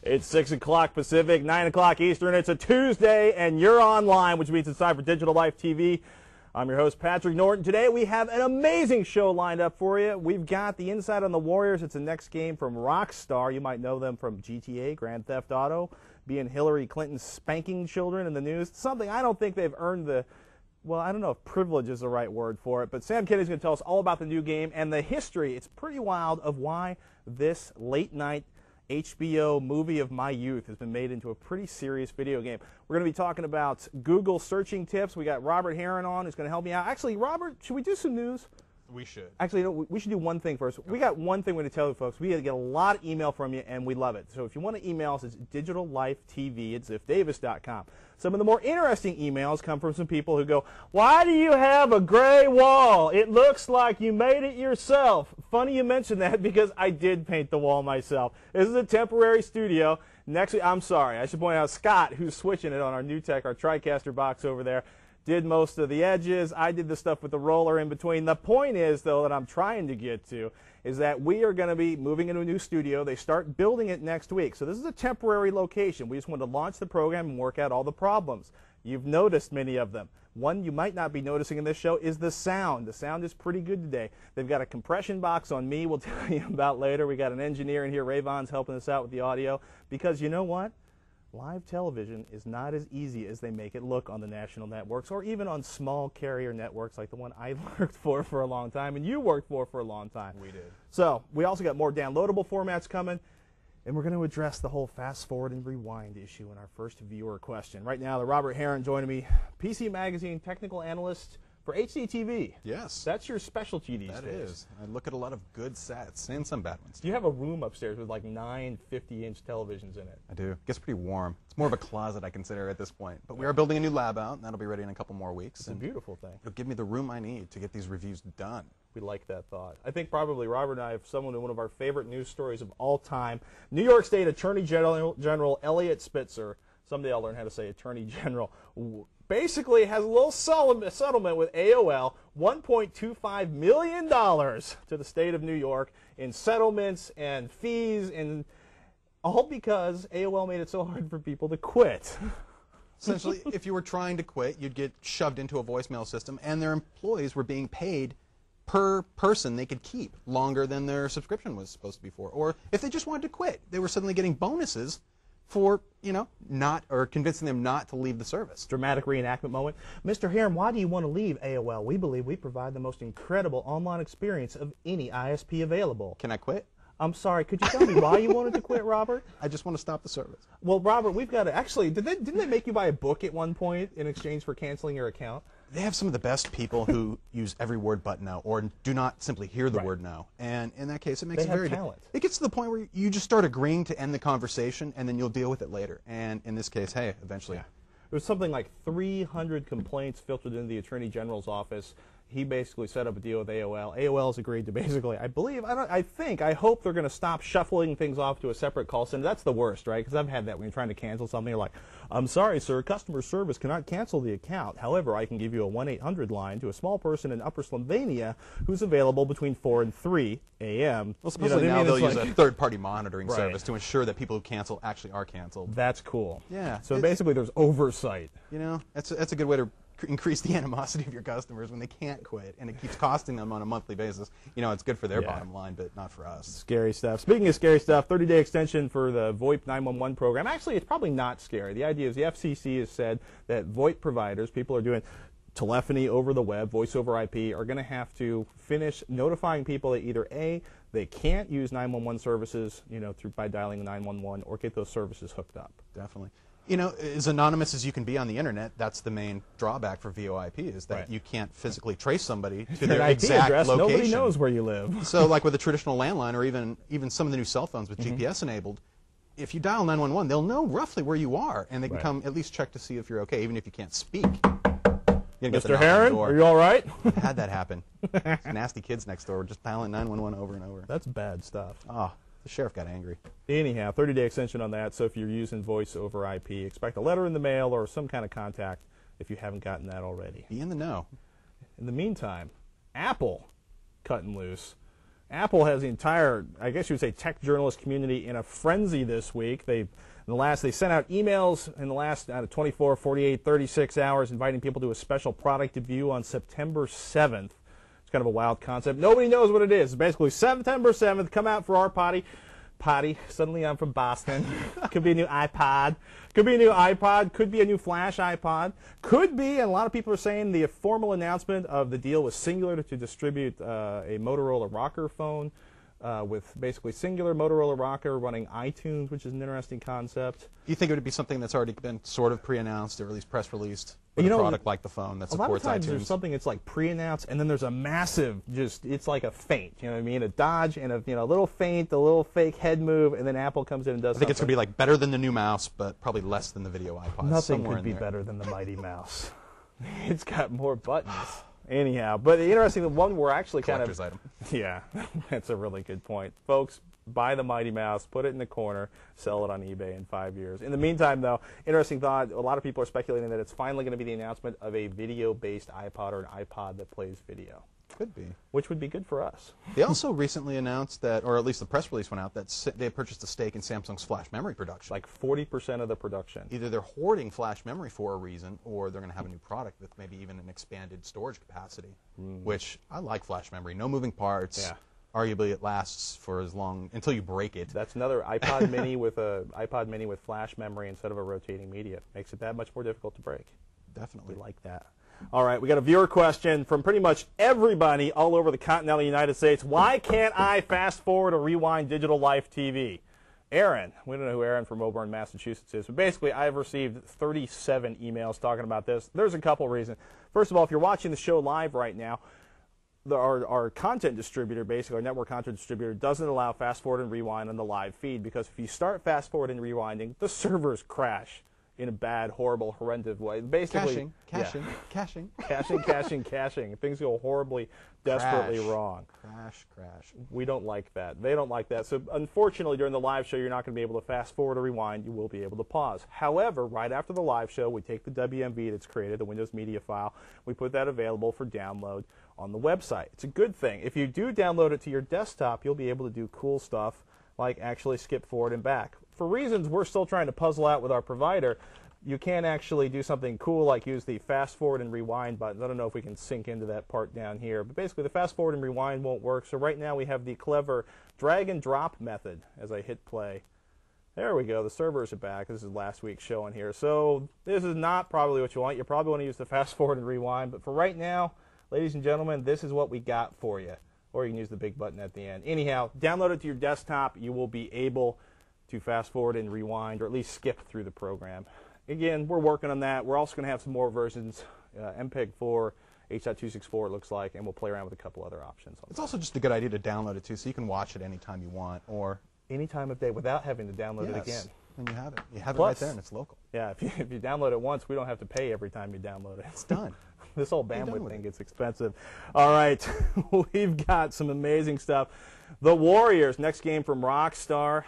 It's 6 o'clock Pacific, 9 o'clock Eastern. It's a Tuesday, and you're online, which means it's time for Digital Life TV. I'm your host, Patrick Norton. Today, we have an amazing show lined up for you. We've got the Inside on the Warriors. It's the next game from Rockstar. You might know them from GTA, Grand Theft Auto, being Hillary Clinton's spanking children in the news. Something I don't think they've earned the, well, I don't know if privilege is the right word for it, but Sam Kennedy's going to tell us all about the new game and the history. It's pretty wild of why this late-night HBO movie of my youth has been made into a pretty serious video game. We're going to be talking about Google searching tips. We got Robert Heron on who's going to help me out. Actually, Robert, should we do some news? We should. Actually, no, we should do one thing first. We got one thing we're going to tell you, folks. We get a lot of email from you, and we love it. So if you want to email us, it's digitallifetv@ziffdavis.com. Some of the more interesting emails come from some people who go, "Why do you have a gray wall? It looks like you made it yourself." Funny you mentioned that because I did paint the wall myself. This is a temporary studio. Next week, I'm sorry, I should point out Scott, who's switching it on our new tech, our TriCaster box over there, did most of the edges. I did the stuff with the roller in between. The point is, though, that I'm trying to get to is that we are going to be moving into a new studio. They start building it next week. So this is a temporary location. We just wanted to launch the program and work out all the problems. You've noticed many of them. One you might not be noticing in this show is the sound. The sound is pretty good today. They've got a compression box on me we'll tell you about later. We got an engineer in here, Rayvon's helping us out with the audio. Because you know what? Live television is not as easy as they make it look on the national networks or even on small carrier networks like the one I worked for a long time and you worked for a long time. We did. So we also got more downloadable formats coming, and we're going to address the whole fast forward and rewind issue in our first viewer question. Right now, the Robert Heron joining me, PC Magazine technical analyst for HDTV. Yes. That's your specialty these days. That is. I look at a lot of good sets and some bad ones. You have a room upstairs with like 9 50-inch televisions in it. I do. It gets pretty warm. It's more of a closet, I consider, at this point. But we are building a new lab out, and that'll be ready in a couple more weeks. It's a beautiful thing. It'll give me the room I need to get these reviews done. We like that thought. I think probably Robert and I have someone in one of our favorite news stories of all time. New York State Attorney General Elliot Spitzer, someday I'll learn how to say Attorney General, basically has a little settlement with AOL, $1.25 million to the state of New York in settlements and fees, and all because AOL made it so hard for people to quit. Essentially, if you were trying to quit, you'd get shoved into a voicemail system, and their employees were being paid per person they could keep longer than their subscription was supposed to be for. Or if they just wanted to quit, they were suddenly getting bonuses for, you know, not, or convincing them not to leave the service. Dramatic reenactment moment. Mr. Heron, why do you want to leave AOL? We believe we provide the most incredible online experience of any ISP available. Can I quit? I'm sorry, could you tell me why you wanted to quit, Robert? I just want to stop the service. Well, Robert, we've got to, actually, didn't they make you buy a book at one point in exchange for canceling your account? They have some of the best people who use every word but no, or do not simply hear the word no. And in that case, it makes it very talent. It gets to the point where you just start agreeing to end the conversation, and then you'll deal with it later. And in this case, hey, eventually. Yeah. There was something like 300 complaints filtered into the Attorney General's office. He basically set up a deal with AOL. AOL's agreed to basically, I hope they're going to stop shuffling things off to a separate call center. That's the worst, right? Because I've had that when you're trying to cancel something. You're like, I'm sorry, sir, customer service cannot cancel the account. However, I can give you a 1-800 line to a small person in Upper Slovenia who's available between 4 and 3 a.m. Well, supposedly now they'll use a third-party monitoring service to ensure that people who cancel actually are canceled. That's cool. Yeah. So basically there's oversight. You know, that's a good way to increase the animosity of your customers when they can't quit, and it keeps costing them on a monthly basis. You know, it's good for their bottom line, but not for us. Scary stuff. Speaking of scary stuff, 30-day extension for the VoIP 911 program. Actually, it's probably not scary. The idea is the FCC has said that VoIP providers, people are doing telephony over the web, voice over IP, are going to have to finish notifying people that either A, they can't use 911 services, you know, by dialing 911, or get those services hooked up. Definitely. You know, as anonymous as you can be on the internet, that's the main drawback for VoIP, is that you can't physically trace somebody to their exact address, location. Nobody knows where you live. So like with a traditional landline, or even some of the new cell phones with GPS enabled, if you dial 911, they'll know roughly where you are, and they can come at least check to see if you're okay, even if you can't speak. Mr. Heron, are you all right? I've had that happen. Nasty kids next door were just dialing 911 over and over. That's bad stuff. Oh. The sheriff got angry. Anyhow, 30-day extension on that, so if you're using voice over IP, expect a letter in the mail or some kind of contact if you haven't gotten that already. Be in the know. In the meantime, Apple cutting loose. Apple has the entire, I guess you would say, tech journalist community in a frenzy this week. They sent out emails in the last 24, 48, 36 hours inviting people to a special product debut on September 7th. It's kind of a wild concept. Nobody knows what it is. It's basically September 7th, come out for our potty. Suddenly I'm from Boston. Could be a new iPod. Could be a new iPod. Could be a new flash iPod. Could be, and a lot of people are saying, the formal announcement of the deal with Singular to distribute a Motorola Rocker phone with basically Singular Motorola Rocker running iTunes, which is an interesting concept. Do you think it would be something that's already been sort of pre-announced or at least press released? With a product like the phone that supports iTunes. A lot of times there's something that's like pre-announced, and then there's a massive, it's like a feint. You know what I mean? A dodge and a little feint, a little fake head move, and then Apple comes in and does. I think it's gonna be like better than the new mouse, but probably less than the video iPod. Nothing could be better than the mighty mouse. It's got more buttons. Anyhow, but the interesting one we're actually collector's item. Yeah, that's a really good point, folks. Buy the mighty mouse, put it in the corner, sell it on eBay in 5 years. In the meantime, though, interesting thought, a lot of people are speculating that it's finally going to be the announcement of a video-based iPod or an iPod that plays video. Could be. Which would be good for us. They also recently announced that, or at least the press release went out, that they purchased a stake in Samsung's flash memory production. Like 40% of the production. Either they're hoarding flash memory for a reason, or they're going to have a new product with maybe even an expanded storage capacity, which I like flash memory. No moving parts. Yeah. Arguably, it lasts for as long until you break it. That's another iPod Mini with flash memory instead of a rotating media. Makes it that much more difficult to break. Definitely. We like that. All right, we got a viewer question from pretty much everybody all over the continental United States. Why can't I fast forward or rewind Digital Life TV? Aaron, we don't know who Aaron from Woburn, Massachusetts is, but basically I've received 37 emails talking about this. There's a couple reasons. First of all, if you're watching the show live right now, our content distributor, basically our network content distributor, doesn't allow fast forward and rewind on the live feed, because if you start fast forward and rewinding, the servers crash in a bad, horrible, horrendous way. Basically, caching. Things go horribly, desperately wrong. Crash. We don't like that. They don't like that. So unfortunately, during the live show, you're not going to be able to fast forward or rewind. You will be able to pause. However, right after the live show, we take the WMV that's created, the Windows Media file, we put that available for download on the website. It's a good thing. If you do download it to your desktop, you'll be able to do cool stuff like actually skip forward and back. For reasons we're still trying to puzzle out with our provider, you can actually do something cool like use the fast forward and rewind buttons. I don't know if we can sync into that part down here, but basically the fast forward and rewind won't work. So right now we have the clever drag and drop method as I hit play. There we go. The servers are back. This is last week's show in here. So this is not probably what you want. You probably want to use the fast forward and rewind, but for right now, ladies and gentlemen, this is what we got for you. Or you can use the big button at the end. Anyhow, download it to your desktop. You will be able to fast forward and rewind, or at least skip through the program. Again, we're working on that. We're also going to have some more versions, MPEG-4, H.264 it looks like, and we'll play around with a couple other options. It's also just a good idea to download it too, so you can watch it anytime you want, or any time of day without having to download it again. And you have it. You have it right there, and it's local. Yeah, if you download it once, we don't have to pay every time you download it. It's done. This whole bandwidth thing gets expensive. All right, we've got some amazing stuff. The Warriors, next game from Rockstar.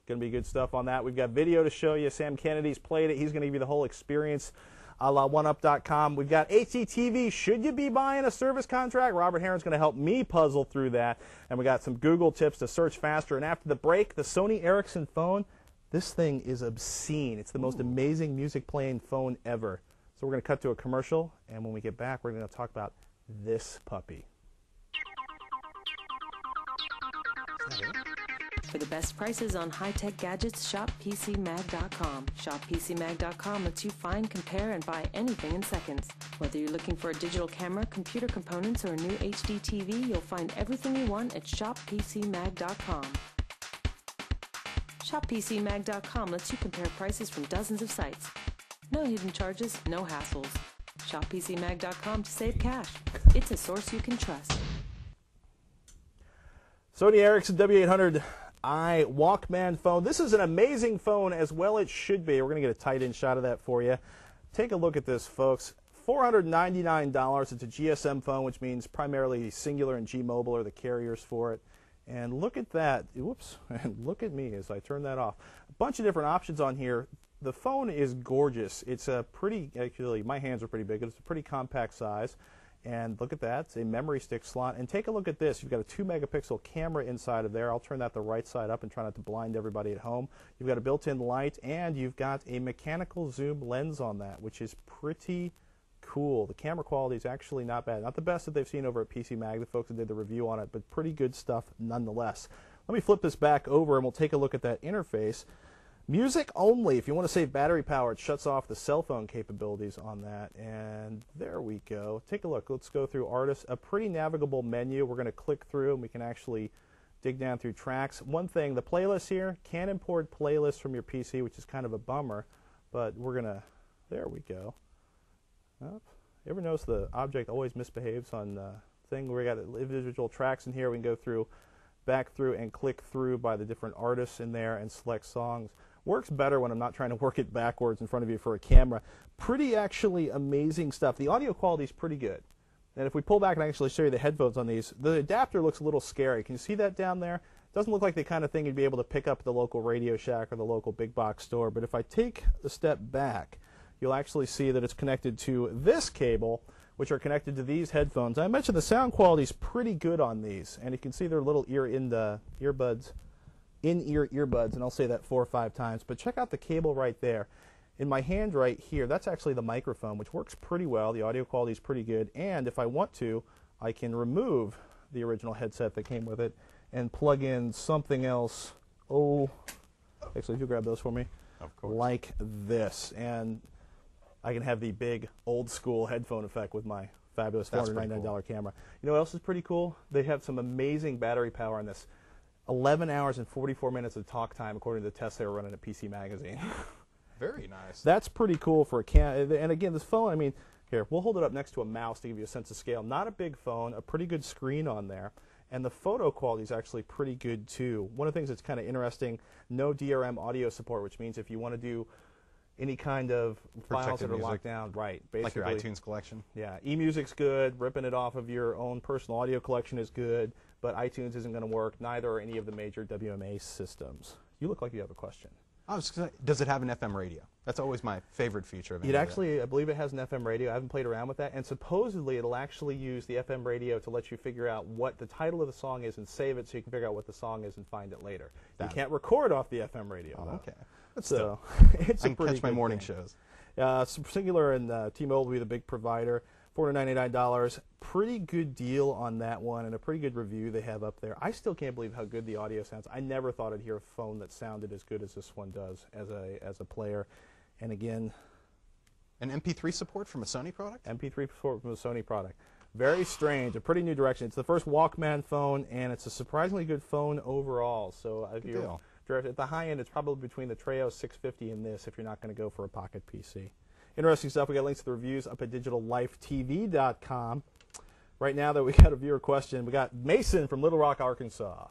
Going to be good stuff on that. We've got video to show you. Sam Kennedy's played it. He's going to give you the whole experience a la oneup.com. We've got HDTV. Should you be buying a service contract? Robert Heron's going to help me puzzle through that. And we got some Google tips to search faster. And after the break, the Sony Ericsson phone. This thing is obscene. It's the most amazing music playing phone ever. So we're going to cut to a commercial, and when we get back, we're going to talk about this puppy. For the best prices on high-tech gadgets, shop PCMag.com. ShopPCMag.com lets you find, compare, and buy anything in seconds. Whether you're looking for a digital camera, computer components, or a new HD TV, you'll find everything you want at ShopPCMag.com. ShopPCMag.com lets you compare prices from dozens of sites. No hidden charges, no hassles. ShopPCMag.com to save cash. It's a source you can trust. Sony Ericsson W800i Walkman phone. This is an amazing phone, as well it should be. We're going to get a tight-in shot of that for you. Take a look at this, folks. $499. It's a GSM phone, which means primarily Singular and G-Mobile are the carriers for it. And look at that. Whoops. And look at me as I turn that off. A bunch of different options on here. The phone is gorgeous. It's a pretty, actually, my hands are pretty big. It's a pretty compact size. And look at that, it's a memory stick slot. And take a look at this. You've got a 2-megapixel camera inside of there. I'll turn that the right side up and try not to blind everybody at home. You've got a built-in light, and you've got a mechanical zoom lens on that, which is pretty cool. The camera quality is actually not bad. Not the best that they've seen over at PC Mag, the folks that did the review on it, but pretty good stuff nonetheless. Let me flip this back over, and we'll take a look at that interface. Music only. If you want to save battery power, it shuts off the cell phone capabilities on that. And there we go. Take a look. Let's go through artists. A pretty navigable menu. We're going to click through, and we can actually dig down through tracks. One thing, the playlist here, can import playlists from your PC, which is kind of a bummer. But we're going to, there we go. Oh, you ever notice the object always misbehaves on thing where we got individual tracks in here? We can go through, back through, and click through by the different artists in there and select songs. Works better when I'm not trying to work it backwards in front of you for a camera. Pretty actually amazing stuff. The audio quality is pretty good. And if we pull back and actually show you the headphones on these, the adapter looks a little scary. Can you see that down there? Doesn't look like the kind of thing you'd be able to pick up at the local Radio Shack or the local big box store. But if I take a step back, you'll actually see that it's connected to this cable, which are connected to these headphones. I mentioned the sound quality is pretty good on these. And you can see their little earbuds. In-ear earbuds, and I'll say that 4 or 5 times, but check out the cable right there. In my hand right here, that's actually the microphone, which works pretty well. The audio quality is pretty good, and if I want to, I can remove the original headset that came with it and plug in something else. Oh, actually, if you grab those for me. Of course. Like this, and I can have the big old-school headphone effect with my fabulous $499 camera. You know what else is pretty cool? They have some amazing battery power on this. 11 hours and 44 minutes of talk time, according to the test they were running at PC Magazine. Very nice. That's pretty cool for a camera. And again, this phone, I mean, here, we'll hold it up next to a mouse to give you a sense of scale. Not a big phone, a pretty good screen on there. And the photo quality is actually pretty good, too. One of the things that's kind of interesting, no DRM audio support, which means if you want to do any kind of files that are locked down, right, basically. Like your iTunes collection? Yeah, eMusic's good. Ripping it off of your own personal audio collection is good. But iTunes isn't going to work. Neither are any of the major WMA systems. You look like you have a question. I was gonna say, does it have an FM radio? That's always my favorite feature of it. It actually, I believe it has an FM radio. I haven't played around with that. And supposedly it'll actually use the FM radio to let you figure out what the title of the song is and save it so you can figure out what the song is and find it later. You can't record off the FM radio, though. Okay. But So it's I a can catch my morning thing. shows. Singular and T-Mobile will be the big provider. $499. Pretty good deal on that one, and a pretty good review they have up there. I still can't believe how good the audio sounds. I never thought I'd hear a phone that sounded as good as this one does as a player. And again, An MP3 support from a Sony product? MP3 support from a Sony product. Very strange, a pretty new direction. It's the first Walkman phone, and it's a surprisingly good phone overall. So if you're at the high end, it's probably between the Treo 650 and this if you're not going to go for a pocket PC. Interesting stuff. We got links to the reviews up at digitallifetv.com. Right now, though, we got a viewer question. We got Mason from Little Rock, Arkansas.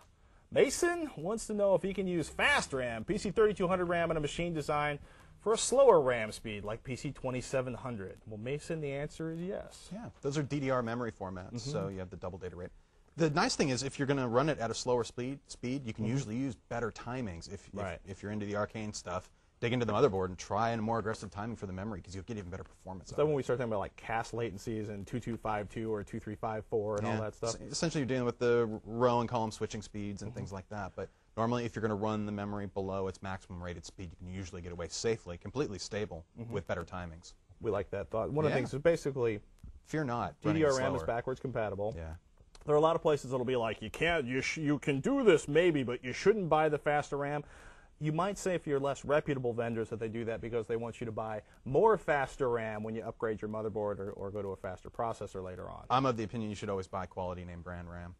Mason wants to know if he can use fast RAM, PC 3200 RAM, in a machine design for a slower RAM speed like PC 2700. Well, Mason, the answer is yes. Yeah, those are DDR memory formats, so you have the double data rate. The nice thing is if you're going to run it at a slower speed, you can usually use better timings if you're into the arcane stuff. Dig into the motherboard and try a more aggressive timing for the memory because you'll get even better performance. So when we start talking about like CAS latencies and 2252 or 2354 and all that stuff? Essentially you're dealing with the row and column switching speeds and things like that. But normally if you're going to run the memory below its maximum rated speed, you can usually get away safely, completely stable with better timings. We like that thought. One of the things is basically fear not. DDR RAM is backwards compatible. Yeah. There are a lot of places that'll be like, you can do this maybe, but you shouldn't buy the faster RAM. You might say if you're less reputable vendors that they do that because they want you to buy more faster RAM when you upgrade your motherboard or go to a faster processor later on. I'm of the opinion you should always buy quality name brand RAM.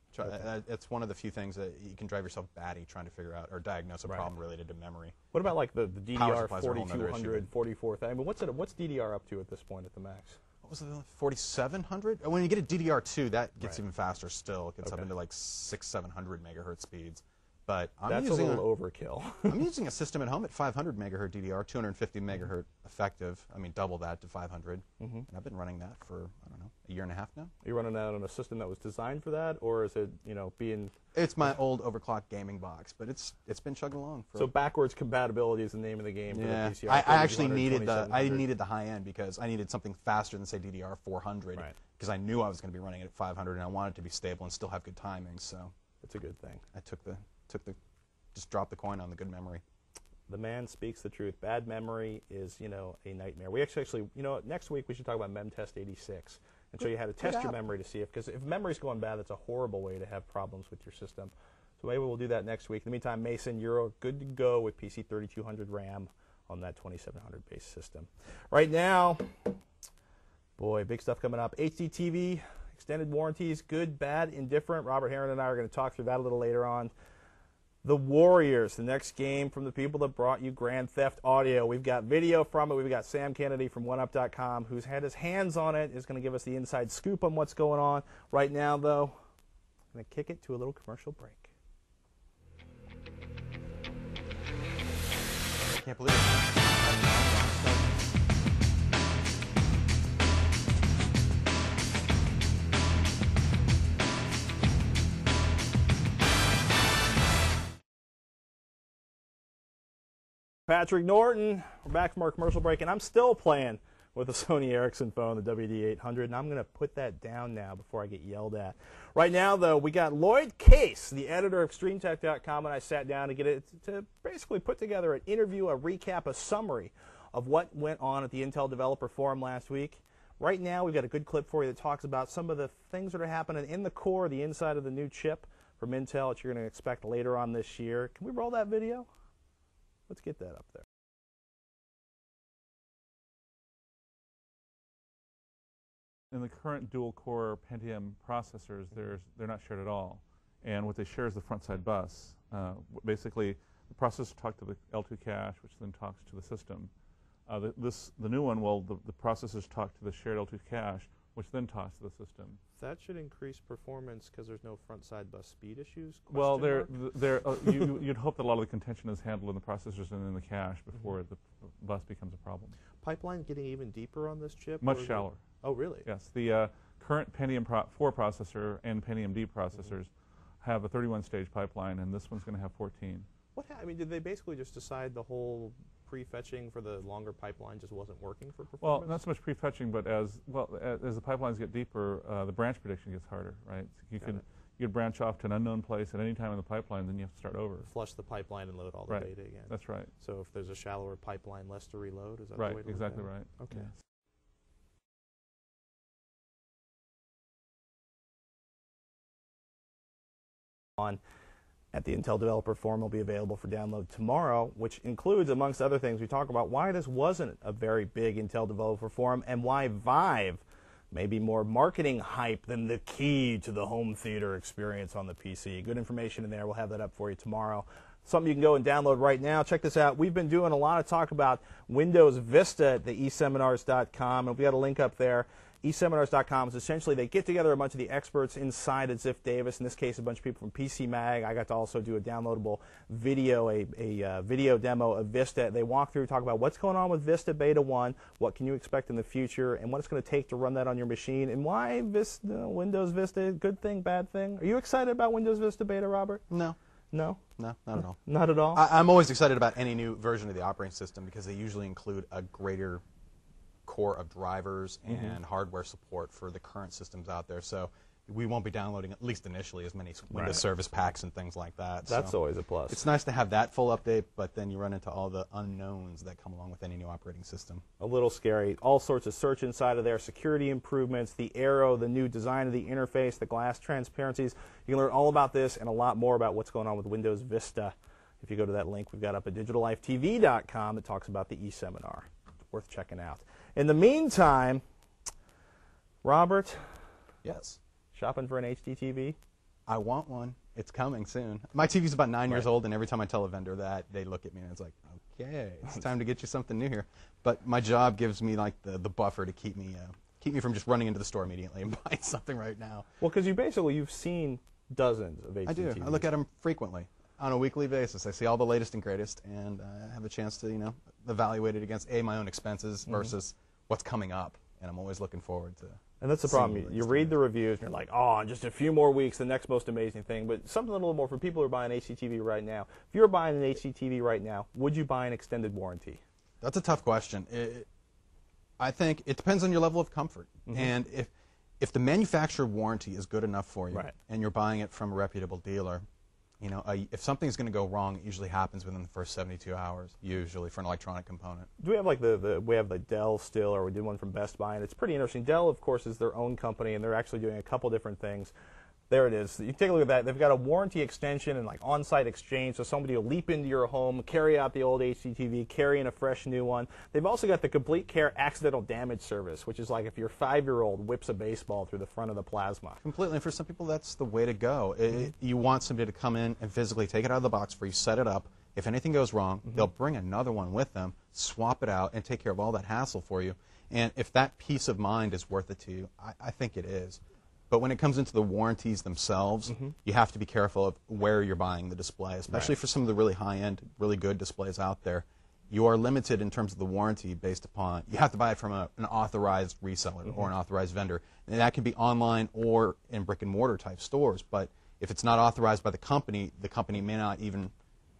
It's one of the few things that you can drive yourself batty trying to figure out or diagnose a problem related to memory. What about like the DDR 4200, 44,000? I mean, what's DDR up to at this point at the max? What was it, 4700? When you get a DDR2, that gets even faster still. It gets up into like 600-700 megahertz speeds. But That's a little overkill. I'm using a system at home at 500 megahertz DDR, 250 megahertz effective. I mean, double that to 500. And I've been running that for, I don't know, a year and a half now. Are you running that on a system that was designed for that, or is it, being... It's my old overclocked gaming box, but it's been chugging along. So backwards compatibility is the name of the game for the PC. I actually needed the high end because I needed something faster than, say, DDR 400 because I knew I was going to be running it at 500 and I wanted it to be stable and still have good timing. So it's a good thing. I just dropped the coin on the good memory. The man speaks the truth. Bad memory is, a nightmare. We actually, next week we should talk about MemTest 86 and show you how to test your memory to see because if memory's going bad, that's a horrible way to have problems with your system. So maybe we'll do that next week. In the meantime, Mason, you're good to go with PC 3200 RAM on that 2700 base system. Right now, boy, big stuff coming up. HD TV, extended warranties, good, bad, indifferent. Robert Heron and I are going to talk through that a little later on. The Warriors, the next game from the people that brought you Grand Theft Audio. We've got video from it. We've got Sam Kennedy from OneUp.com, who's had his hands on it, is going to give us the inside scoop on what's going on. Right now, though, I'm going to kick it to a little commercial break. I can't believe it. Patrick Norton, we're back from our commercial break, and I'm still playing with the Sony Ericsson phone, the WD-800, and I'm going to put that down now before I get yelled at. Right now, though, we got Lloyd Case, the editor of StreamTech.com, and I sat down to get it to basically put together an interview, a recap, a summary of what went on at the Intel Developer Forum last week. Right now, we've got a good clip for you that talks about some of the things that are happening in the core, the inside of the new chip from Intel that you're going to expect later on this year. Can we roll that video? Let's get that up there. In the current dual-core Pentium processors, they're not shared at all. And what they share is the front-side bus. Basically, the processor talks to the L2 cache, which then talks to the system. The new one, well, the processors talk to the shared L2 cache, which then talks to the system. That should increase performance because there's no front-side bus speed issues? Well, you'd hope that a lot of the contention is handled in the processors and in the cache before the bus becomes a problem. Pipeline getting even deeper on this chip? Much shallower. Oh, really? Yes. The current Pentium 4 processor and Pentium D processors have a 31-stage pipeline, and this one's going to have 14. I mean, did they basically just decide the whole prefetching for the longer pipeline just wasn't working for performance? Well, not so much prefetching, but as the pipelines get deeper, the branch prediction gets harder, right? You could branch off to an unknown place at any time in the pipeline, then you have to start over. Flush the pipeline and load all the data again. That's right. So if there's a shallower pipeline, less to reload? Is that right, the way to exactly look at right. Okay. Yes. On at the Intel Developer Forum will be available for download tomorrow, which includes, amongst other things, we talk about why this wasn't a very big Intel Developer Forum and why Vive may be more marketing hype than the key to the home theater experience on the PC. Good information in there. We'll have that up for you tomorrow. Something you can go and download right now. Check this out. We've been doing a lot of talk about Windows Vista at the eseminars.com, and we got a link up there. eSeminars.com is essentially they get together a bunch of the experts inside at Ziff Davis. In this case, a bunch of people from PC Mag. I got to also do a downloadable video, a video demo of Vista. They walk through, talk about what's going on with Vista Beta 1, what can you expect in the future, and what it's going to take to run that on your machine, and why Windows Vista, good thing, bad thing. Are you excited about Windows Vista Beta, Robert? No. No? No, not at all. Not at all? I'm always excited about any new version of the operating system because they usually include a greater core of drivers and hardware support for the current systems out there. So we won't be downloading, at least initially, as many Windows Service Packs and things like that. That's always a plus. It's nice to have that full update, but then you run into all the unknowns that come along with any new operating system. A little scary. All sorts of search inside of there, security improvements, the arrow, the new design of the interface, the glass transparencies. You can learn all about this and a lot more about what's going on with Windows Vista. If you go to that link we've got up at digitallifetv.com that talks about the eSeminar. Worth checking out. In the meantime, Robert? Yes? Shopping for an HD TV? I want one. It's coming soon. My TV's about 9 years old, and every time I tell a vendor that, they look at me and it's like, okay, it's time to get you something new here. But my job gives me like the buffer to keep me from just running into the store immediately and buying something right now. Well, because you've seen dozens of HD TVs. I do. I look at them frequently. on a weekly basis. I see all the latest and greatest, and I have a chance to, evaluate it against my own expenses versus what's coming up, and I'm always looking forward to. And that's the problem. You read the reviews, and you're like, oh, in just a few more weeks, the next most amazing thing. But something a little more for people who are buying an HDTV right now. If you're buying an HDTV right now, would you buy an extended warranty? That's a tough question. I think it depends on your level of comfort. And if the manufacturer warranty is good enough for you, and you're buying it from a reputable dealer, if something's going to go wrong, it usually happens within the first 72 hours, usually, for an electronic component. Do we have like we have the Dell still, or we did one from Best Buy, and it's pretty interesting. Dell, of course, is their own company, and they're actually doing a couple different things. There it is. You take a look at that. They've got a warranty extension and like on-site exchange, so somebody will leap into your home, carry out the old HDTV, carry in a fresh new one. They've also got the Complete Care Accidental Damage Service, which is like if your 5-year-old whips a baseball through the front of the plasma. Completely. And for some people, that's the way to go. You want somebody to come in and physically take it out of the box for you, set it up. If anything goes wrong, they'll bring another one with them, swap it out, and take care of all that hassle for you. And if that peace of mind is worth it to you, I think it is. But when it comes into the warranties themselves, you have to be careful of where you're buying the display, especially for some of the really high-end, really good displays out there. You are limited in terms of the warranty based upon, you have to buy it from an authorized reseller or an authorized vendor. And that can be online or in brick-and-mortar type stores. But if it's not authorized by the company may not even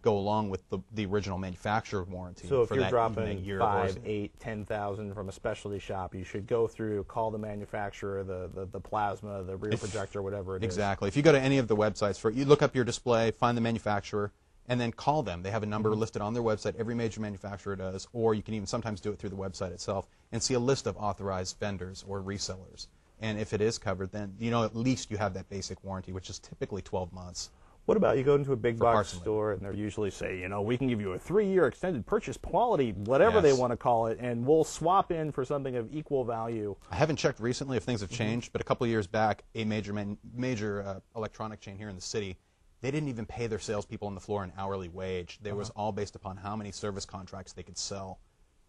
go along with the original manufacturer warranty. So if for you're that dropping year 5, 8, 10,000 from a specialty shop, you should go through, call the manufacturer, the plasma, the rear projector, whatever it is. Exactly. If you go to any of the websites, you look up your display, find the manufacturer, and then call them. They have a number listed on their website. Every major manufacturer does, or you can even sometimes do it through the website itself and see a list of authorized vendors or resellers. And if it is covered, then at least you have that basic warranty, which is typically 12 months. What about you go into a big box store and they usually say, we can give you a 3-year extended purchase quality, whatever they want to call it, and we'll swap in for something of equal value. I haven't checked recently if things have changed, but a couple of years back, a major electronic chain here in the city, they didn't even pay their salespeople on the floor an hourly wage. It was all based upon how many service contracts they could sell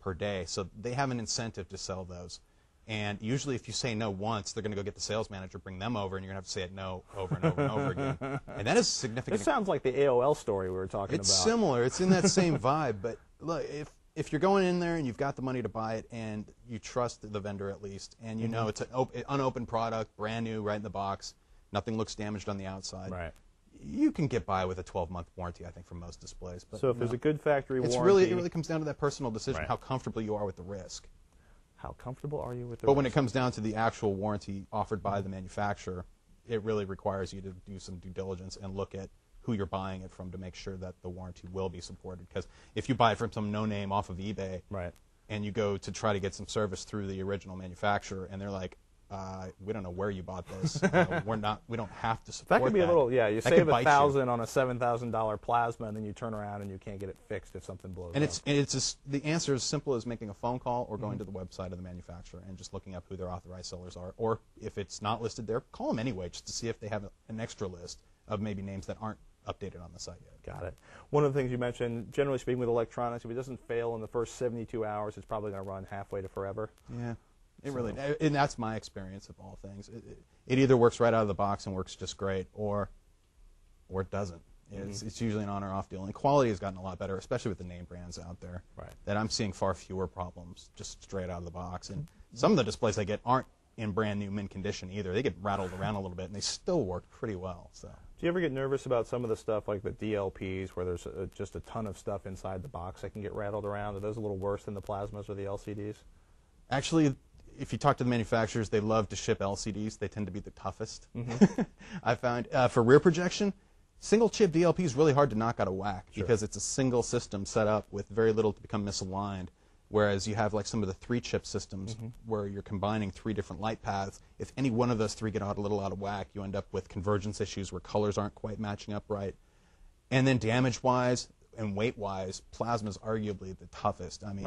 per day. So they have an incentive to sell those. And usually if you say no once, they're going to go get the sales manager, bring them over, and you're going to have to say it no over and over and over again. And that is significant. It sounds like the AOL story we were talking about. It's similar. It's in that same vibe. But look, if you're going in there and you've got the money to buy it and you trust the vendor at least, and you know it's an unopened product, brand new, right in the box, nothing looks damaged on the outside. Right. You can get by with a 12-month warranty, I think, for most displays. But so if there's a good factory warranty... It really comes down to that personal decision, how comfortable you are with the risk. How comfortable are you with the risk? But when it comes down to the actual warranty offered by the manufacturer, it really requires you to do some due diligence and look at who you're buying it from to make sure that the warranty will be supported. Because if you buy it from some no-name off of eBay, and you go to try to get some service through the original manufacturer, and they're like, we don't know where you bought this. We don't have to support that. That could be a little, you save $1,000 on a $7,000 plasma, and then you turn around and you can't get it fixed if something blows up. It's just, the answer is as simple as making a phone call or going to the website of the manufacturer and just looking up who their authorized sellers are. Or if it's not listed there, call them anyway just to see if they have an extra list of maybe names that aren't updated on the site yet. Got it. One of the things you mentioned, generally speaking with electronics, if it doesn't fail in the first 72 hours, it's probably going to run halfway to forever. Yeah. And that's my experience of all things. It either works right out of the box and works just great, or it doesn't. It's usually an on or off deal. And quality has gotten a lot better, especially with the name brands out there. That I'm seeing far fewer problems just straight out of the box. And some of the displays I get aren't in brand new mint condition either. They get rattled around a little bit, and they still work pretty well. So. Do you ever get nervous about some of the stuff like the DLPs, where there's just a ton of stuff inside the box that can get rattled around? Are those a little worse than the plasmas or the LCDs? Actually, if you talk to the manufacturers, they love to ship LCDs. They tend to be the toughest. I found for rear projection, single chip DLP is really hard to knock out of whack because it's a single system set up with very little to become misaligned. Whereas you have like some of the 3-chip systems where you're combining 3 different light paths. If any one of those 3 get a little out of whack, you end up with convergence issues where colors aren't quite matching up right. And then damage-wise and weight-wise, plasma is arguably the toughest. I mean.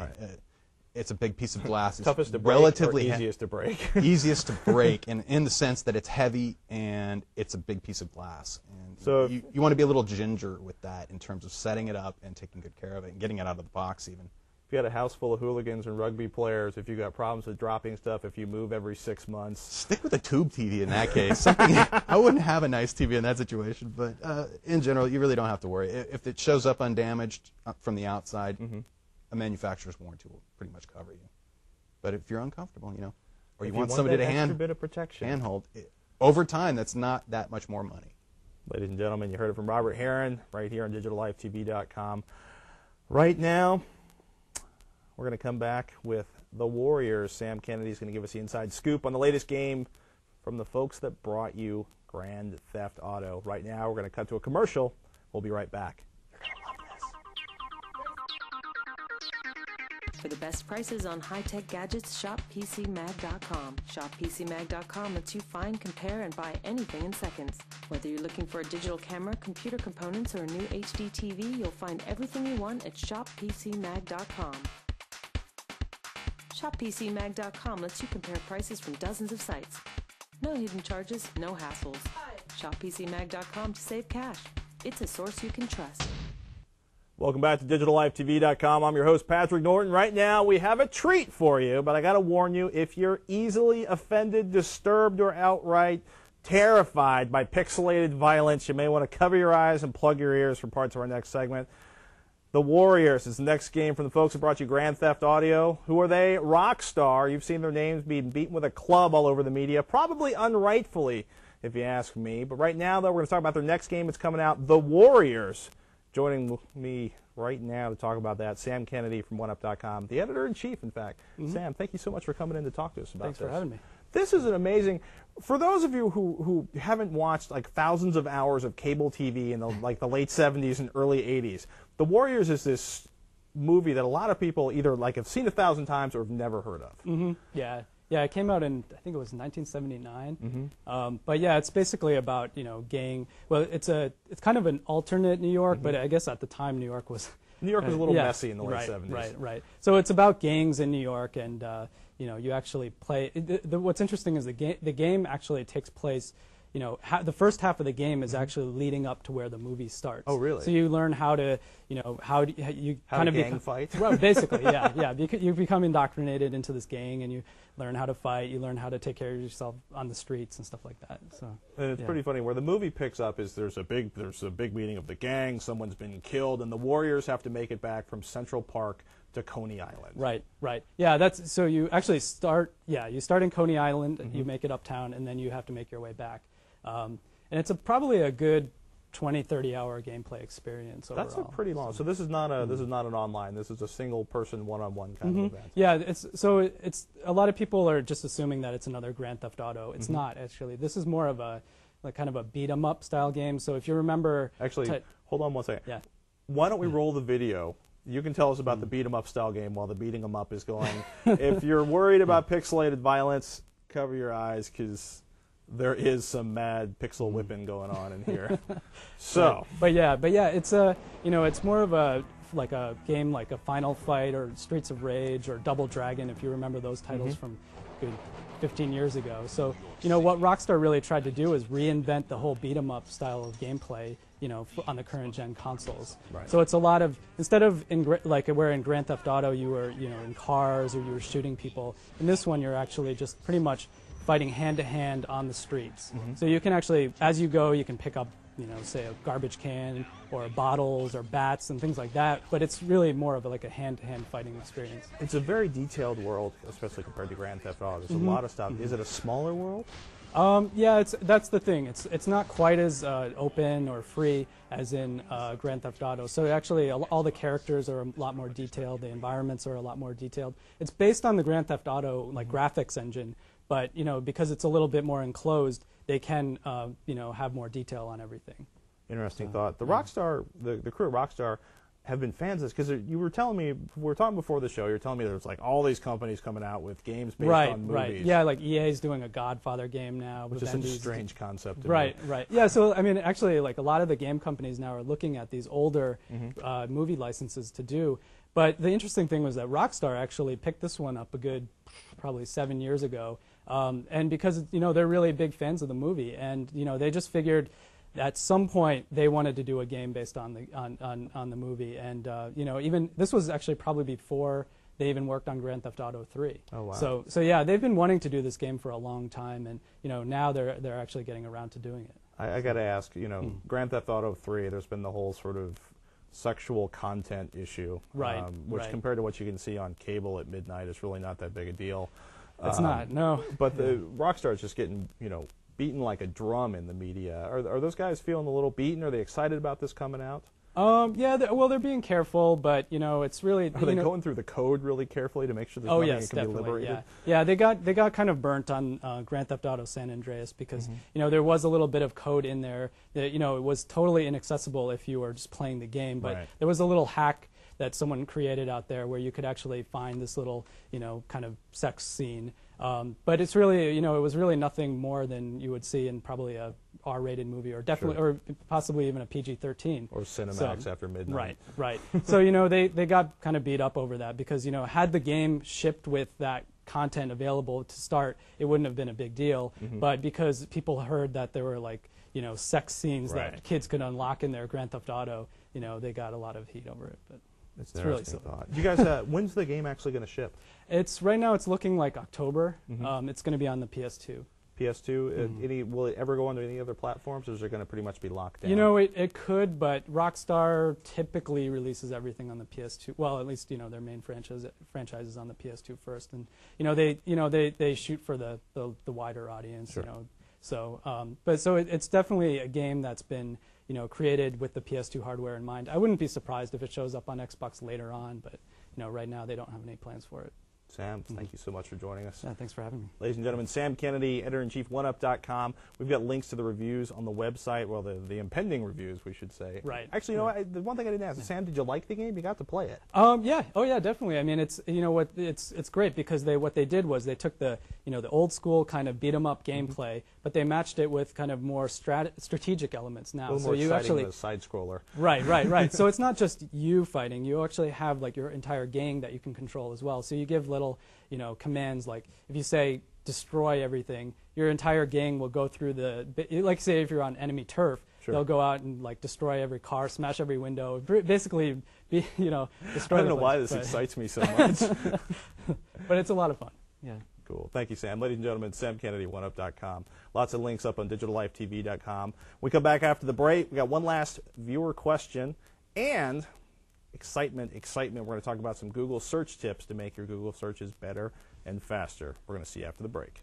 It's a big piece of glass. It's toughest to break relatively or easiest to break? Easiest to break, and in the sense that it's heavy and it's a big piece of glass. And so you want to be a little ginger with that in terms of setting it up and taking good care of it and getting it out of the box even. If you had a house full of hooligans and rugby players, if you got problems with dropping stuff, if you move every 6 months. Stick with a tube TV in that case. I wouldn't have a nice TV in that situation, but in general, you really don't have to worry. If it shows up undamaged from the outside, a manufacturer's warranty will pretty much cover you. But if you're uncomfortable, or you want somebody to handhold, over time, that's not that much more money. Ladies and gentlemen, you heard it from Robert Heron right here on digitallifetv.com. Right now, we're going to come back with the Warriors. Sam Kennedy's going to give us the inside scoop on the latest game from the folks that brought you Grand Theft Auto. Right now, we're going to cut to a commercial. We'll be right back. For the best prices on high-tech gadgets, shop PCMag.com. Shop PCMag.com lets you find, compare, and buy anything in seconds. Whether you're looking for a digital camera, computer components, or a new HD TV, you'll find everything you want at shoppcmag.com. ShopPCMag.com lets you compare prices from dozens of sites. No hidden charges, no hassles. ShopPCMag.com to save cash. It's a source you can trust. Welcome back to digitallifetv.com. I'm your host, Patrick Norton. Right now, we have a treat for you, but I got to warn you, if you're easily offended, disturbed, or outright terrified by pixelated violence, you may want to cover your eyes and plug your ears for parts of our next segment. The Warriors is the next game from the folks who brought you Grand Theft Auto. Who are they? Rockstar. You've seen their names being beaten with a club all over the media, probably unrightfully, if you ask me. But right now, though, we're going to talk about their next game that's coming out, The Warriors. Joining me right now to talk about that, Sam Kennedy from OneUp.com, the editor-in-chief, in fact. Sam, thank you so much for coming in to talk to us about this. Thanks for having me. This is an amazing, for those of you who haven't watched like thousands of hours of cable TV in the late 70s and early 80s, The Warriors is this movie that a lot of people either have seen 1,000 times or have never heard of. Yeah, it came out in, I think it was 1979. But yeah, it's basically about, gang. Well, it's kind of an alternate New York, but I guess at the time New York was a little messy in the late 70s. Right. So it's about gangs in New York, and you actually play. What's interesting is the game actually takes place. The first half of the game is actually leading up to where the movie starts. Oh, really? So you learn how to, gang fight. Well, basically, yeah. You become indoctrinated into this gang, and you learn how to fight. You learn how to take care of yourself on the streets and stuff like that. So, and it's pretty funny. Where the movie picks up is there's a big meeting of the gang. Someone's been killed, and the Warriors have to make it back from Central Park to Coney Island. Right. Yeah, so you actually start. Yeah, you start in Coney Island. You make it uptown, and then you have to make your way back. And it's probably a good 20-30 hour gameplay experience overall. That's a pretty long. So this is not an online. This is a single person one-on-one kind of event. Yeah, it's a lot of people are just assuming that it's another Grand Theft Auto. It's not actually. This is more of a kind of a beat 'em up style game. So if you remember, actually, hold on one second. Yeah. Why don't we roll the video? You can tell us about the beat 'em up style game while the beating 'em up is going. If you're worried about pixelated violence, cover your eyes because there is some mad pixel whipping going on in here. So, but yeah, it's it's more of a game like a Final Fight or Streets of Rage or Double Dragon, if you remember those titles from 15 years ago. So, what Rockstar really tried to do is reinvent the whole beat 'em up style of gameplay, on the current gen consoles. Right. So it's a lot of, instead of where in Grand Theft Auto you were, in cars or you were shooting people, in this one you're actually just pretty much fighting hand-to-hand on the streets. So you can actually, as you go, you can pick up, say a garbage can or bottles or bats and things like that, but it's really more of a hand-to-hand fighting experience. It's a very detailed world, especially compared to Grand Theft Auto. There's a lot of stuff. Is it a smaller world? Yeah, that's the thing. It's not quite as open or free as in Grand Theft Auto. So actually, all the characters are a lot more detailed. The environments are a lot more detailed. It's based on the Grand Theft Auto graphics engine, but because it's a little bit more enclosed, they can have more detail on everything. Interesting thought. The Rockstar, the crew at Rockstar, have been fans of this because you were telling me, we were talking before the show, you were telling me there's all these companies coming out with games based on movies. Right. Yeah, like EA's doing a Godfather game now. Which is such a strange concept. Right. Yeah, so actually a lot of the game companies now are looking at these older movie licenses to do. But the interesting thing was that Rockstar actually picked this one up a good probably 7 years ago. And because they're really big fans of the movie, and they just figured at some point they wanted to do a game based on the movie, and even this was actually probably before they even worked on Grand Theft Auto 3. Oh wow! So yeah, they've been wanting to do this game for a long time, and now they're actually getting around to doing it. I got to ask, Grand Theft Auto 3. There's been the whole sort of sexual content issue, right? Which right. compared to what you can see on cable at midnight is really not that big a deal. It's not, no. But the Rockstar's just getting, beaten like a drum in the media. Are those guys feeling a little beaten? Are they excited about this coming out? Yeah, they're being careful, but it's really. Are they going through the code really carefully to make sure there's nothing that can be liberated? Yeah. They got kind of burnt on Grand Theft Auto San Andreas because there was a little bit of code in there that it was totally inaccessible if you were just playing the game, but there was a little hack that someone created out there where you could actually find this little kind of sex scene. But it's really, it was really nothing more than you would see in probably a R-rated movie, or definitely, or possibly even a PG-13. Or Cinemax after midnight. Right. So they got kind of beat up over that because had the game shipped with that content available to start, it wouldn't have been a big deal. But because people heard that there were sex scenes that kids could unlock in their Grand Theft Auto, they got a lot of heat over it. But it's really silly. You guys, when's the game actually going to ship? Right now it's looking like October. It's going to be on the PS2. PS2. Will it ever go onto any other platforms, or is it going to pretty much be locked down? It could, but Rockstar typically releases everything on the PS2. Well, at least their main franchises on the PS2 first, and they shoot for the wider audience. So it's definitely a game that's been created with the PS2 hardware in mind. I wouldn't be surprised if it shows up on Xbox later on, but right now they don't have any plans for it. Sam, thank you so much for joining us. Yeah, thanks for having me. Ladies and gentlemen, Sam Kennedy, editor-in-chief, 1UP.com. We've got links to the reviews on the website, well, the impending reviews, we should say. Right. Actually, the one thing I didn't ask, Sam, did you like the game? You got to play it. Yeah. Oh, yeah, definitely. I mean, it's it's great because what they did was they took the the old school kind of beat 'em up gameplay, but they matched it with kind of more strategic elements now. A little more exciting than a side scroller. Right. So it's not just you fighting. You actually have your entire gang that you can control as well. So you give little commands, like if you say destroy everything, your entire gang will go through like say if you're on enemy turf, they'll go out and destroy every car, smash every window, basically destroy. I don't know why this excites me so much. But it's a lot of fun. Yeah. Cool. Thank you, Sam. Ladies and gentlemen, Sam Kennedy, 1UP.com. Lots of links up on digitallifetv.com. We come back after the break. We got one last viewer question and excitement. We're going to talk about some Google search tips to make your Google searches better and faster. We're going to see you after the break.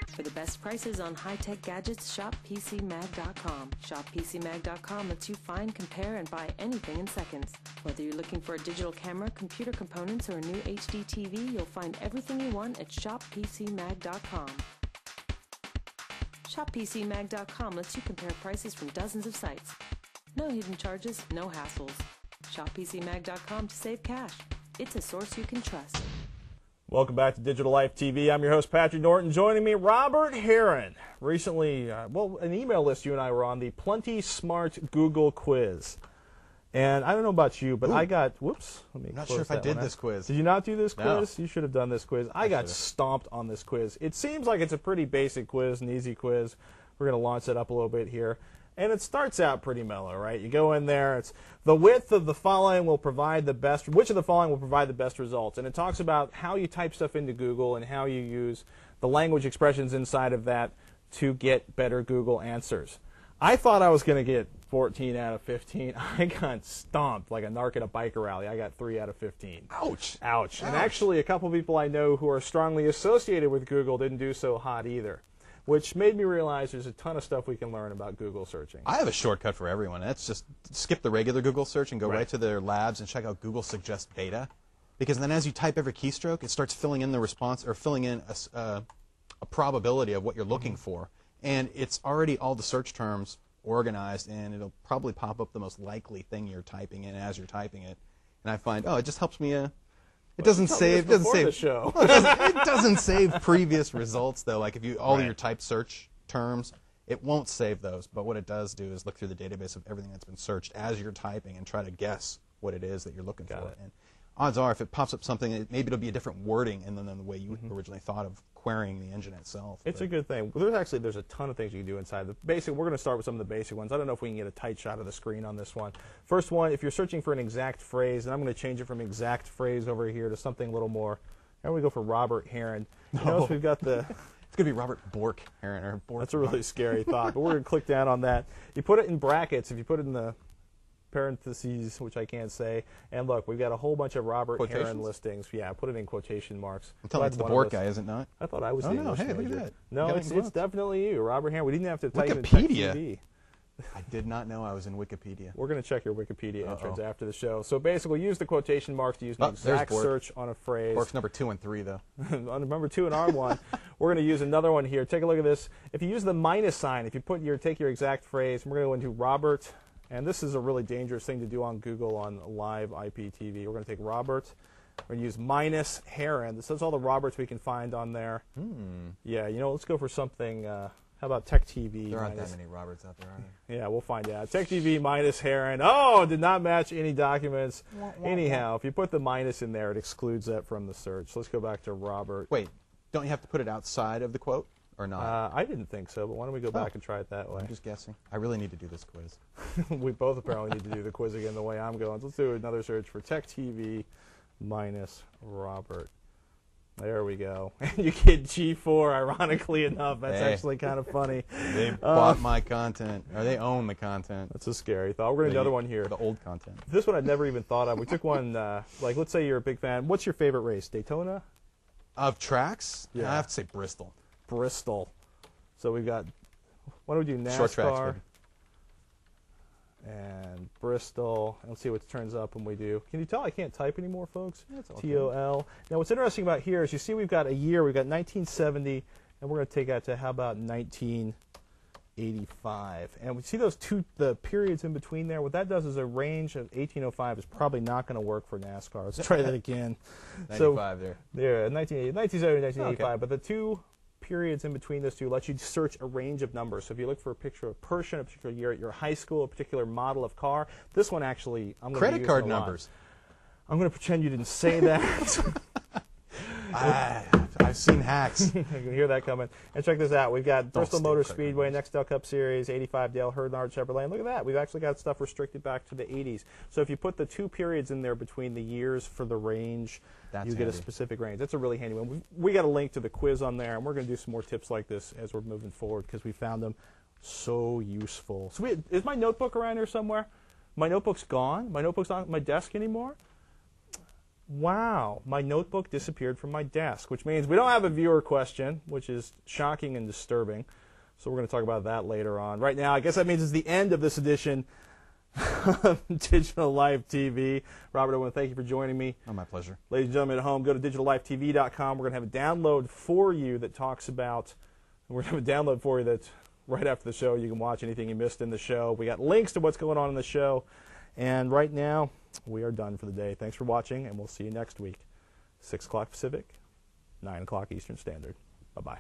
For the best prices on high-tech gadgets, shop PCMag.com. ShopPCMag.com lets you find, compare, and buy anything in seconds. Whether you're looking for a digital camera, computer components, or a new HD TV, you'll find everything you want at ShopPCMag.com. ShopPCMag.com lets you compare prices from dozens of sites. No hidden charges, no hassles. ShopPCMag.com to save cash. It's a source you can trust. Welcome back to Digital Life TV. I'm your host, Patrick Norton. Joining me, Robert Heron. Recently, an email list you and I were on, the Plenty Smart Google quiz. And I don't know about you, but I got, whoops. Let me I'm not sure if I did this quiz. Did you not do this quiz? No. You should have done this quiz. I got stomped on this quiz. It seems like it's a pretty basic quiz, an easy quiz. We're going to launch it up a little bit here. And it starts out pretty mellow, right? You go in there, it's the width of the following will provide the best, which of the following will provide the best results? And it talks about how you type stuff into Google and how you use the language expressions inside of that to get better Google answers. I thought I was going to get 14 out of 15. I got stomped like a narc at a biker rally. I got 3 out of 15. Ouch. Ouch. And actually, a couple people I know who are strongly associated with Google didn't do so hot either, which made me realize there's a ton of stuff we can learn about Google searching. I have a shortcut for everyone. That's just skip the regular Google search and go right to their labs and check out Google Suggest Beta. Because then as you type every keystroke, it starts filling in the response or filling in a probability of what you're looking for. And it's already all the search terms organized, and it'll probably pop up the most likely thing you're typing in as you're typing it. And I find, it just helps me. It doesn't save. The show. It doesn't save previous results though. Like if you all your typed search terms, it won't save those. But what it does do is look through the database of everything that's been searched as you're typing and try to guess what it is that you're looking for. And odds are if it pops up something, maybe it'll be a different wording and then the way you originally thought of querying the engine itself. It's but a good thing. There's a ton of things you can do inside. We're going to start with some of the basic ones. I don't know if we can get a tight shot of the screen on this one. First one, if you're searching for an exact phrase, and I'm going to change it from exact phrase over here to something a little more. Here we go for Robert Heron. Notice we've got the... It's going to be Robert Bork Heron or Bork. That's a really scary thought, but we're going to click down on that. You put it in brackets. If you put it in the parentheses, which I can't say, and look, we've got a whole bunch of Robert Heron listings. Yeah, put it in quotation marks. I'm telling you, it's the Bork guy, is it not? I thought I was the English hey, major. look at that. No, it's definitely you, Robert Heron. We didn't have to type in Wikipedia. TV. I did not know I was in Wikipedia. We're going to check your Wikipedia entrance after the show. So basically, use the quotation marks to use an exact search on a phrase. Bork's number 2 and 3, though. On number 2 and R1, we're going to use another one here. Take a look at this. If you use the minus sign, if you take your exact phrase, we're going to go into Robert, and this is a really dangerous thing to do on Google on live IPTV. We're going to take Robert. We're going to use minus Heron. This is all the Roberts we can find on there. Yeah, let's go for something. How about Tech TV? There aren't that many Roberts out there, are there? Yeah, we'll find out. Tech TV minus Heron. Oh, did not match any documents. Anyhow, if you put the minus in there, it excludes that from the search. So let's go back to Robert. Wait, don't you have to put it outside of the quote or not? I didn't think so, but why don't we go back and try it that way? I'm just guessing. I really need to do this quiz. We both apparently need to do the quiz again the way I'm going. So let's do another search for Tech TV minus Robert. There we go. And you get G4, ironically enough. That's actually kind of funny. They bought my content, or they own the content. That's a scary thought. We're going to do another one here. The old content. This one I'd never even thought of. We took one, like, let's say you're a big fan. What's your favorite race? Daytona? Of tracks? Yeah. I have to say Bristol. Bristol. So we've got, why don't we do NASCAR? Short tracks, baby. And Bristol. Let's see what turns up when we do. Can you tell I can't type anymore, folks? That's okay. TOL. Now, what's interesting about here is you see we've got a year. We've got 1970, and we're going to take that to how about 1985. And we see those the periods in between there. What that does is a range of 1805 is probably not going to work for NASCAR. Let's try that again. 95 there. Yeah, 1970, 1985. Okay. But the two periods in between those two let you search a range of numbers. So if you look for a picture of a person, a particular year at your high school, a particular model of car, this one actually, I'm going to credit card numbers. I'm going to pretend you didn't say that. I've seen hacks. You can hear that coming. And check this out. We've got Bristol Motor Speedway, Nextel Cup Series, 85 Dale Earnhardt Chevrolet. And look at that. We've actually got stuff restricted back to the 80s. So if you put the two periods in there between the years for the range, you get a specific range. That's a really handy one. We got a link to the quiz on there, and we're going to do some more tips like this as we're moving forward because we found them so useful. So is my notebook around here somewhere? My notebook's gone? My notebook's not on my desk anymore? Wow, my notebook disappeared from my desk, which means we don't have a viewer question, which is shocking and disturbing. So we're going to talk about that later on. Right now, I guess that means it's the end of this edition of Digital Life TV. Robert, I want to thank you for joining me. Oh, my pleasure. Ladies and gentlemen at home, go to digitallifetv.com. We're going to have a download for you that talks about, we're going to have a download for you that's right after the show. You can watch anything you missed in the show. We got links to what's going on in the show. And right now, we are done for the day. Thanks for watching, and we'll see you next week. 6 o'clock Pacific, 9 o'clock Eastern Standard. Bye-bye.